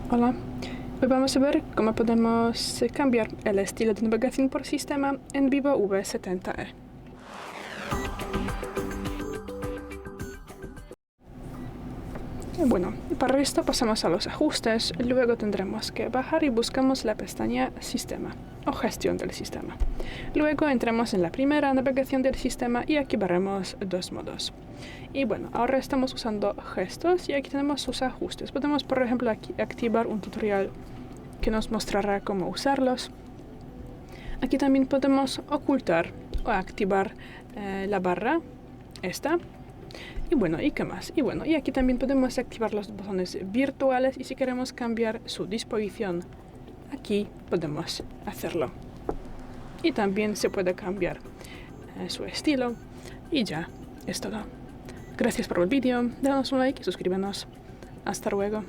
Hola, hoy vamos a ver cómo podemos cambiar el estilo de navegación por sistema en Vivo V70e. Bueno, para esto pasamos a los ajustes, luego tendremos que bajar y buscamos la pestaña Sistema o Gestión del sistema. Luego entramos en la primera navegación del sistema y aquí veremos dos modos. Y bueno, ahora estamos usando gestos y aquí tenemos sus ajustes. Podemos, por ejemplo, aquí activar un tutorial que nos mostrará cómo usarlos. Aquí también podemos ocultar o activar la barra, esta. Y bueno, ¿y qué más? Y bueno, y aquí también podemos activar los botones virtuales y si queremos cambiar su disposición, aquí podemos hacerlo. Y también se puede cambiar su estilo y ya, es todo. Gracias por el vídeo, danos un like y suscríbenos. Hasta luego.